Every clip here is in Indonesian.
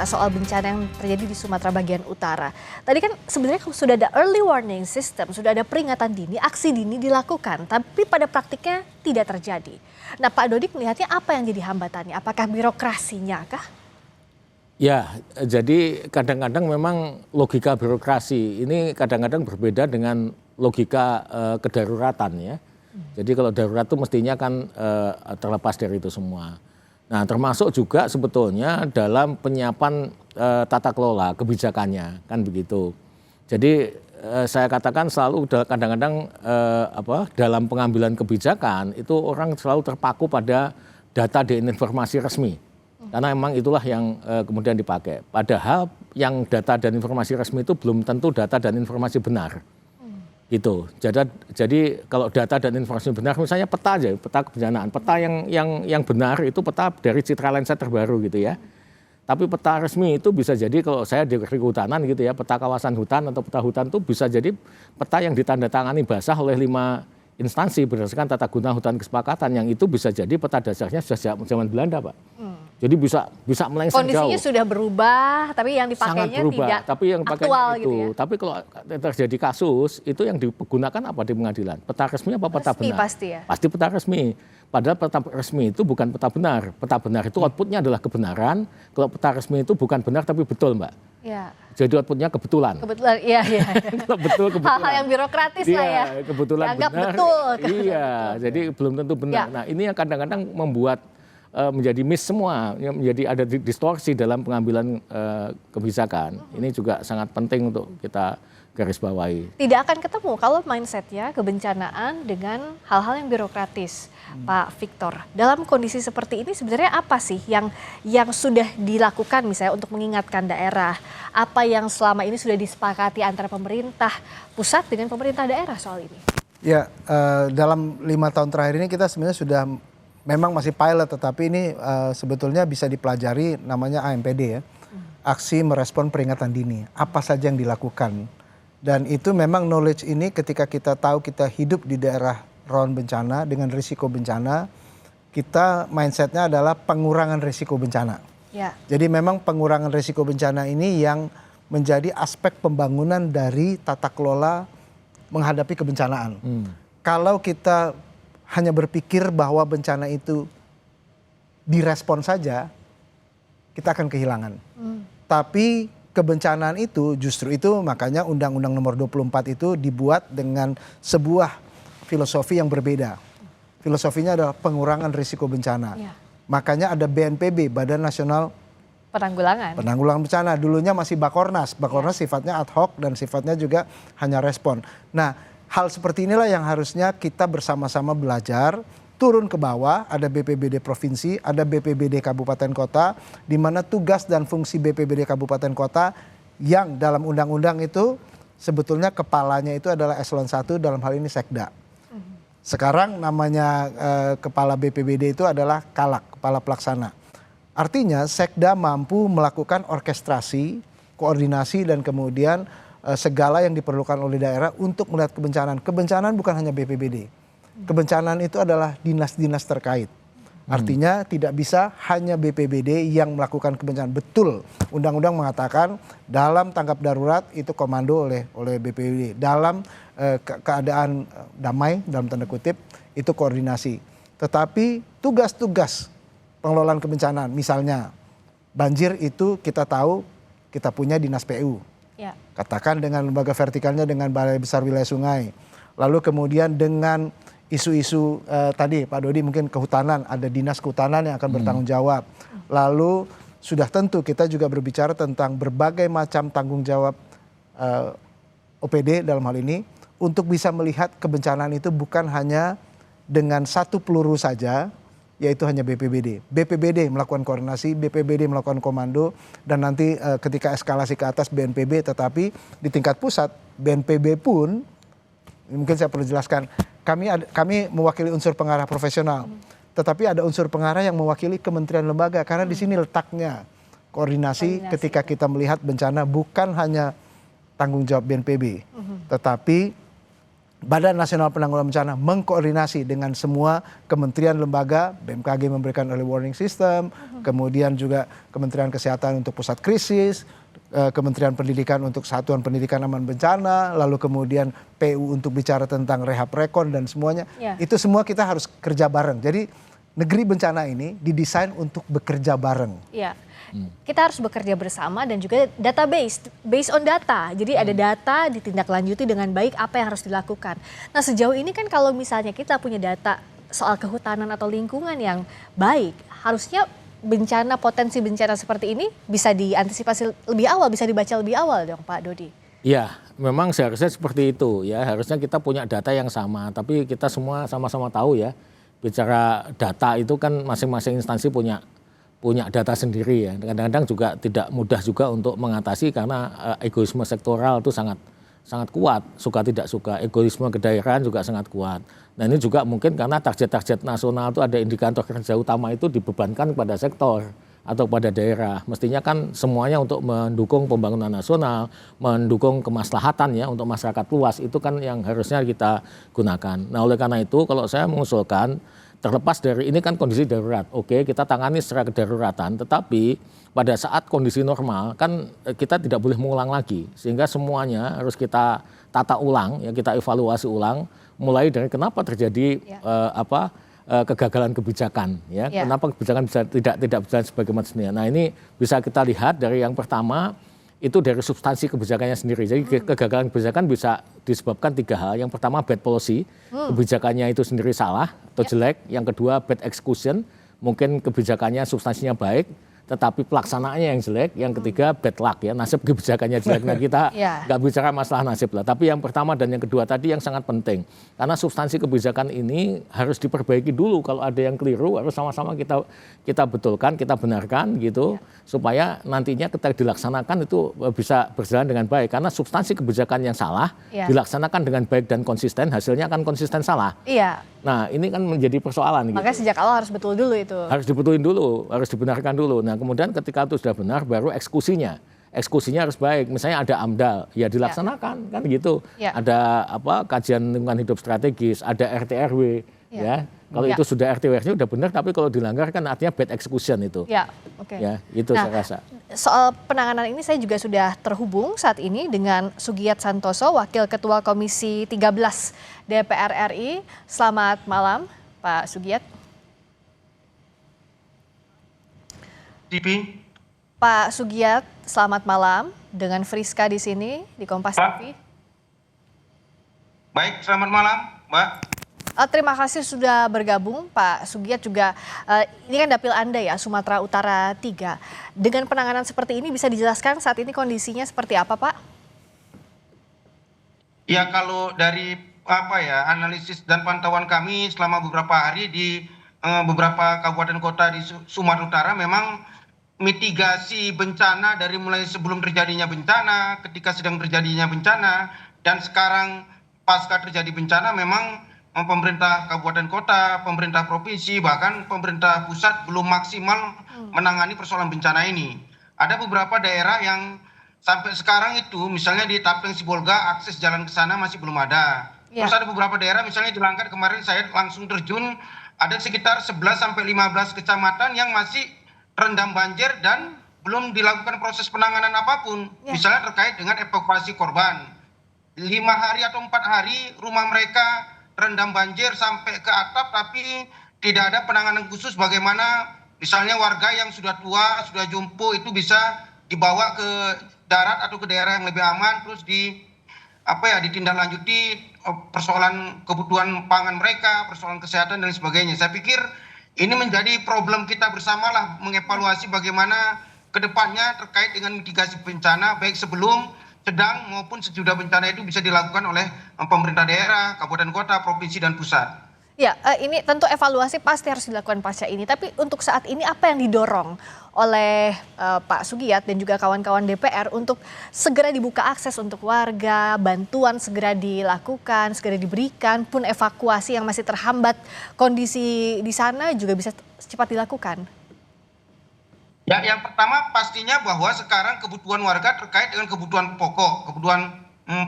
soal bencana yang terjadi di Sumatera bagian utara. Tadi kan sebenarnya sudah ada early warning system, sudah ada peringatan dini, aksi dini dilakukan, tapi pada praktiknya tidak terjadi. Nah, Pak Dodik melihatnya apa yang jadi hambatannya? Apakah birokrasinya kah? Ya, jadi kadang-kadang memang logika birokrasi ini kadang-kadang berbeda dengan logika kedaruratan ya. Jadi kalau darurat itu mestinya kan terlepas dari itu semua. Nah, termasuk juga sebetulnya dalam penyiapan tata kelola kebijakannya, kan begitu. Jadi saya katakan selalu kadang-kadang dalam pengambilan kebijakan itu orang selalu terpaku pada data dan informasi resmi. Karena memang itulah yang kemudian dipakai. Padahal yang data dan informasi resmi itu belum tentu data dan informasi benar. Gitu. Jadi kalau data dan informasi benar, misalnya peta aja, peta kebencanaan, peta yang benar itu peta dari Citra Lensa terbaru gitu ya. Tapi peta resmi itu bisa jadi kalau saya di kehutanan gitu ya, peta kawasan hutan atau peta hutan itu bisa jadi peta yang ditandatangani basah oleh 5 instansi berdasarkan tata guna hutan kesepakatan, yang itu bisa jadi peta dasarnya sudah zaman Belanda, Pak. Jadi bisa melengseng jauh. Kondisinya sudah berubah, tapi yang dipakainya tidak tapi yang aktual itu. gitu ya. Tapi kalau terjadi kasus, itu yang digunakan apa di pengadilan? Peta resmi apa peta benar? Pasti ya. Pasti peta resmi. Padahal peta resmi itu bukan peta benar. Peta benar itu outputnya adalah kebenaran. Kalau peta resmi itu bukan benar tapi betul, Mbak. Ya. Jadi outputnya kebetulan. Kebetulan, iya. Kalau betul kebetulan. Hal-hal yang birokratis lah ya. Kebetulan dianggap benar. Betul. Iya, jadi belum tentu benar. Ya. Nah, ini yang kadang-kadang membuat menjadi miss semua, menjadi ada distorsi dalam pengambilan kebijakan. Ini juga sangat penting untuk kita garis bawahi. Tidak akan ketemu kalau mindsetnya kebencanaan dengan hal-hal yang birokratis, Pak Victor. Dalam kondisi seperti ini sebenarnya apa sih yang sudah dilakukan misalnya untuk mengingatkan daerah? Apa yang selama ini sudah disepakati antara pemerintah pusat dengan pemerintah daerah soal ini? Ya, dalam 5 tahun terakhir ini kita sebenarnya sudah memang masih pilot, tetapi ini sebetulnya bisa dipelajari, namanya AMPD ya. Aksi merespon peringatan dini. Apa saja yang dilakukan. Dan itu memang knowledge ini ketika kita tahu kita hidup di daerah rawan bencana dengan risiko bencana, kita mindsetnya adalah pengurangan risiko bencana. Ya. Jadi memang pengurangan risiko bencana ini yang menjadi aspek pembangunan dari tata kelola menghadapi kebencanaan. Kalau kita hanya berpikir bahwa bencana itu direspon saja, kita akan kehilangan. Tapi kebencanaan itu justru itu makanya Undang-Undang Nomor 24 itu dibuat dengan sebuah filosofi yang berbeda. Filosofinya adalah pengurangan risiko bencana. Ya. Makanya ada BNPB, Badan Nasional Penanggulangan Bencana. Dulunya masih Bakornas. Bakornas sifatnya ad hoc dan sifatnya juga hanya respon. Nah, hal seperti inilah yang harusnya kita bersama-sama belajar, turun ke bawah, ada BPBD Provinsi, ada BPBD Kabupaten Kota, di mana tugas dan fungsi BPBD Kabupaten Kota yang dalam undang-undang itu sebetulnya kepalanya itu adalah eselon 1, dalam hal ini Sekda. Sekarang namanya kepala BPBD itu adalah Kalak, kepala pelaksana. Artinya Sekda mampu melakukan orkestrasi, koordinasi dan kemudian segala yang diperlukan oleh daerah untuk melihat kebencanaan. Kebencanaan bukan hanya BPBD. Kebencanaan itu adalah dinas-dinas terkait. Artinya tidak bisa hanya BPBD yang melakukan kebencanaan. Betul, undang-undang mengatakan dalam tanggap darurat itu komando oleh BPBD. Dalam keadaan damai dalam tanda kutip itu koordinasi. Tetapi tugas-tugas pengelolaan kebencanaan, misalnya banjir itu kita tahu kita punya dinas PU. Ya. Katakan dengan lembaga vertikalnya dengan Balai Besar Wilayah Sungai. Lalu kemudian dengan isu-isu tadi Pak Dodi mungkin kehutanan, ada dinas kehutanan yang akan bertanggung jawab. Lalu sudah tentu kita juga berbicara tentang berbagai macam tanggung jawab OPD dalam hal ini untuk bisa melihat kebencanaan itu bukan hanya dengan satu peluru saja, yaitu hanya BPBD. BPBD melakukan koordinasi, BPBD melakukan komando, dan nanti ketika eskalasi ke atas BNPB, tetapi di tingkat pusat BNPB pun, mungkin saya perlu jelaskan, kami mewakili unsur pengarah profesional, tetapi ada unsur pengarah yang mewakili kementerian lembaga, karena di sini letaknya koordinasi ketika kita melihat bencana bukan hanya tanggung jawab BNPB, tetapi Badan Nasional Penanggulangan Bencana mengkoordinasi dengan semua kementerian lembaga, BMKG memberikan early warning system, kemudian juga Kementerian Kesehatan untuk pusat krisis, Kementerian Pendidikan untuk Satuan Pendidikan Aman Bencana, lalu kemudian PU untuk bicara tentang rehab rekon dan semuanya. Ya. Itu semua kita harus kerja bareng. Jadi negeri bencana ini didesain untuk bekerja bareng. Iya. Kita harus bekerja bersama dan juga database, based on data. Jadi ada data ditindaklanjuti dengan baik apa yang harus dilakukan. Nah sejauh ini kan kalau misalnya kita punya data soal kehutanan atau lingkungan yang baik, harusnya bencana, potensi bencana seperti ini bisa diantisipasi lebih awal, bisa dibaca lebih awal dong Pak Dodi. Ya, memang seharusnya seperti itu ya. Harusnya kita punya data yang sama, tapi kita semua sama-sama tahu ya. Bicara data itu kan masing-masing instansi punya data sendiri ya. Kadang-kadang juga tidak mudah juga untuk mengatasi karena egoisme sektoral itu sangat kuat, suka tidak suka. Egoisme kedaerahan juga sangat kuat. Nah ini juga mungkin karena target-target nasional itu ada indikator kerja utama itu dibebankan kepada sektor atau pada daerah. Mestinya kan semuanya untuk mendukung pembangunan nasional, mendukung kemaslahatan ya untuk masyarakat luas, itu kan yang harusnya kita gunakan. Nah oleh karena itu kalau saya mengusulkan, terlepas dari ini kan kondisi darurat, oke kita tangani secara kedaruratan, tetapi pada saat kondisi normal kan kita tidak boleh mengulang lagi, sehingga semuanya harus kita tata ulang, ya kita evaluasi ulang, mulai dari kenapa terjadi kegagalan kebijakan, ya kenapa kebijakan bisa tidak berjalan sebagaimana semestinya. Nah ini bisa kita lihat dari yang pertama itu dari substansi kebijakannya sendiri. Jadi kegagalan kebijakan bisa disebabkan 3 hal. Yang pertama bad policy, kebijakannya itu sendiri salah atau jelek. Yang kedua bad execution, mungkin kebijakannya substansinya baik, tetapi pelaksanaannya yang jelek. Yang ketiga bad luck ya, nasib kebijakannya jelek. Nah kita nggak bicara masalah nasib lah. Tapi yang pertama dan yang kedua tadi yang sangat penting. Karena substansi kebijakan ini harus diperbaiki dulu. Kalau ada yang keliru harus sama-sama kita betulkan, kita benarkan gitu. Supaya nantinya ketika dilaksanakan itu bisa berjalan dengan baik. Karena substansi kebijakan yang salah dilaksanakan dengan baik dan konsisten, hasilnya akan konsisten salah. Iya. Nah ini kan menjadi persoalan. Makanya gitu. sejak awal harus betul dulu itu. Harus dibetulin dulu, harus dibenarkan dulu. Nah kemudian ketika itu sudah benar, baru eksekusinya harus baik. Misalnya ada AMDAL, ya dilaksanakan kan gitu. Ada kajian lingkungan hidup strategis, ada RT RW, ya. Kalau itu sudah RT RW sudah benar, tapi kalau dilanggar kan artinya bad execution itu. Ya, oke. Ya, itu nah, saya rasa. Soal penanganan ini saya juga sudah terhubung saat ini dengan Sugiyat Santoso, Wakil Ketua Komisi 13 DPR RI. Selamat malam, Pak Sugiyat. Pak Sugiyat, selamat malam dengan Friska di sini di Kompas TV. Baik, selamat malam, Mbak. Terima kasih sudah bergabung, Pak Sugiyat juga. Ini kan dapil Anda ya, Sumatera Utara 3. Dengan penanganan seperti ini bisa dijelaskan saat ini kondisinya seperti apa, Pak? Ya kalau dari analisis dan pantauan kami selama beberapa hari di beberapa kabupaten kota di Sumatera Utara memang mitigasi bencana dari mulai sebelum terjadinya bencana, ketika sedang terjadinya bencana, dan sekarang pasca terjadi bencana memang pemerintah kabupaten kota, pemerintah provinsi, bahkan pemerintah pusat belum maksimal menangani persoalan bencana ini. Ada beberapa daerah yang sampai sekarang itu misalnya di Tapeng Sibolga akses jalan ke sana masih belum ada. Terus ada beberapa daerah misalnya di Langkat kemarin saya langsung terjun, ada sekitar 11 sampai 15 kecamatan yang masih rendam banjir dan belum dilakukan proses penanganan apapun. Misalnya terkait dengan evakuasi korban. 5 hari atau 4 hari rumah mereka rendam banjir sampai ke atap, tapi tidak ada penanganan khusus bagaimana misalnya warga yang sudah tua, sudah jompo itu bisa dibawa ke darat atau ke daerah yang lebih aman, terus ditindaklanjuti persoalan kebutuhan pangan mereka, persoalan kesehatan dan sebagainya. Saya pikir ini menjadi problem kita bersama lah, mengevaluasi bagaimana ke depannya terkait dengan mitigasi bencana baik sebelum, sedang maupun sesudah bencana itu bisa dilakukan oleh pemerintah daerah, kabupaten kota, provinsi dan pusat. Ya, ini tentu evaluasi pasti harus dilakukan pasca ini. Tapi untuk saat ini apa yang didorong oleh Pak Sugiyat dan juga kawan-kawan DPR untuk segera dibuka akses untuk warga, bantuan segera dilakukan, segera diberikan, pun evakuasi yang masih terhambat kondisi di sana juga bisa cepat dilakukan? Ya, yang pertama pastinya bahwa sekarang kebutuhan warga terkait dengan kebutuhan pokok, kebutuhan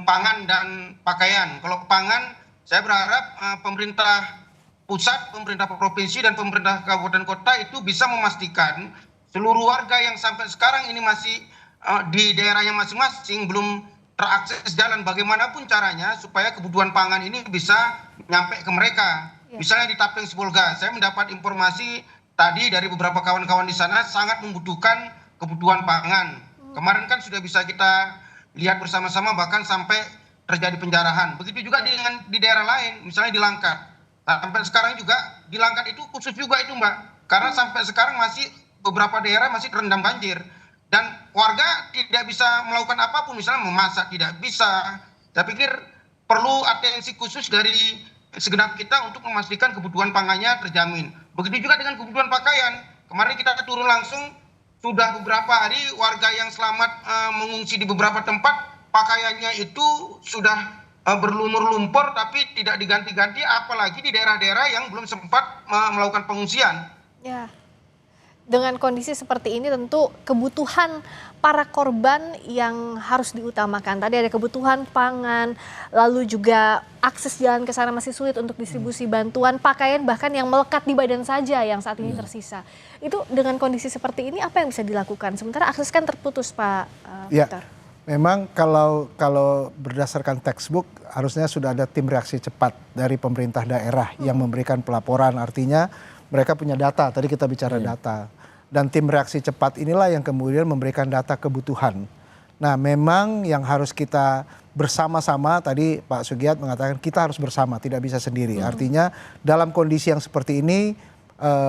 pangan dan pakaian. Kalau pangan saya berharap pemerintah pusat, pemerintah provinsi, dan pemerintah kabupaten kota itu bisa memastikan seluruh warga yang sampai sekarang ini masih di daerahnya masing-masing belum terakses jalan, bagaimanapun caranya supaya kebutuhan pangan ini bisa nyampe ke mereka. Misalnya di Tapeng Sibolga, saya mendapat informasi tadi dari beberapa kawan-kawan di sana sangat membutuhkan kebutuhan pangan. Kemarin kan sudah bisa kita lihat bersama-sama bahkan sampai terjadi penjarahan. Begitu juga dengan di daerah lain, misalnya di Langkat. Sampai sekarang juga di Langkat itu khusus juga itu Mbak, karena sampai sekarang masih beberapa daerah masih terendam banjir dan warga tidak bisa melakukan apapun, misalnya memasak tidak bisa. Saya pikir perlu atensi khusus dari segenap kita untuk memastikan kebutuhan pangannya terjamin. Begitu juga dengan kebutuhan pakaian. Kemarin kita turun langsung, sudah beberapa hari warga yang selamat mengungsi di beberapa tempat, pakaiannya itu sudah berlumur lumpur tapi tidak diganti-ganti, apalagi di daerah-daerah yang belum sempat melakukan pengungsian. Ya, dengan kondisi seperti ini tentu kebutuhan para korban yang harus diutamakan. Tadi ada kebutuhan pangan, lalu juga akses jalan ke sana masih sulit untuk distribusi bantuan, pakaian bahkan yang melekat di badan saja yang saat ini tersisa. Itu dengan kondisi seperti ini apa yang bisa dilakukan? Sementara akses kan terputus, Pak Victor. Memang kalau berdasarkan textbook harusnya sudah ada tim reaksi cepat dari pemerintah daerah yang memberikan pelaporan, artinya mereka punya data, tadi kita bicara data. Dan tim reaksi cepat inilah yang kemudian memberikan data kebutuhan. Nah memang yang harus kita bersama-sama, tadi Pak Sugiat mengatakan kita harus bersama, tidak bisa sendiri. Artinya dalam kondisi yang seperti ini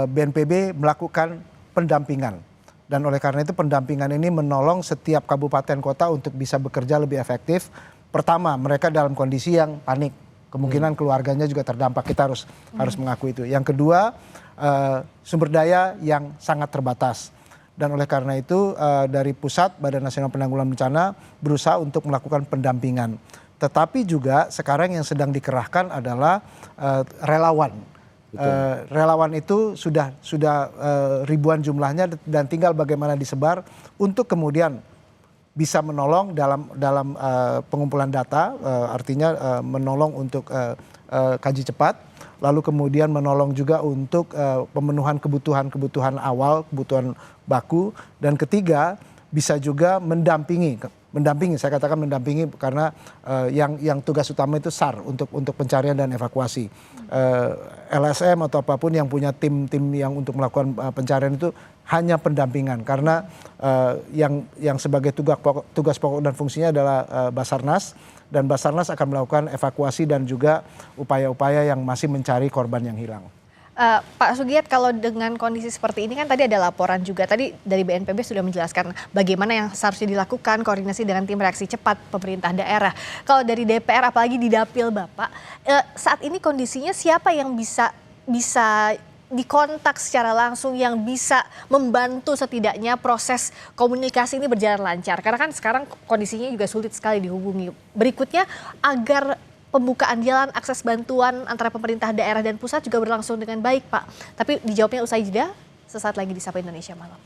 BNPB melakukan pendampingan. Dan oleh karena itu pendampingan ini menolong setiap kabupaten kota untuk bisa bekerja lebih efektif. Pertama, mereka dalam kondisi yang panik. Kemungkinan keluarganya juga terdampak, kita harus mengakui itu. Yang kedua, sumber daya yang sangat terbatas. Dan oleh karena itu dari pusat, Badan Nasional Penanggulangan Bencana berusaha untuk melakukan pendampingan. Tetapi juga sekarang yang sedang dikerahkan adalah relawan. Relawan itu sudah ribuan jumlahnya dan tinggal bagaimana disebar untuk kemudian bisa menolong dalam pengumpulan data, artinya menolong untuk kaji cepat, lalu kemudian menolong juga untuk pemenuhan kebutuhan awal, kebutuhan baku, dan ketiga bisa juga mendampingi, saya katakan mendampingi karena yang tugas utama itu SAR untuk pencarian dan evakuasi. LSM atau apapun yang punya tim yang untuk melakukan pencarian itu hanya pendampingan karena yang sebagai tugas pokok dan fungsinya adalah Basarnas, dan Basarnas akan melakukan evakuasi dan juga upaya-upaya yang masih mencari korban yang hilang. Pak Sugiat, kalau dengan kondisi seperti ini kan tadi ada laporan juga, tadi dari BNPB sudah menjelaskan bagaimana yang seharusnya dilakukan, koordinasi dengan tim reaksi cepat pemerintah daerah. Kalau dari DPR apalagi di Dapil Bapak, saat ini kondisinya siapa yang bisa dikontak secara langsung, yang bisa membantu setidaknya proses komunikasi ini berjalan lancar? Karena kan sekarang kondisinya juga sulit sekali dihubungi. Berikutnya, agar pembukaan jalan akses bantuan antara pemerintah daerah dan pusat juga berlangsung dengan baik, Pak. Tapi dijawabnya usai jeda, sesaat lagi di Sapa Indonesia Malam.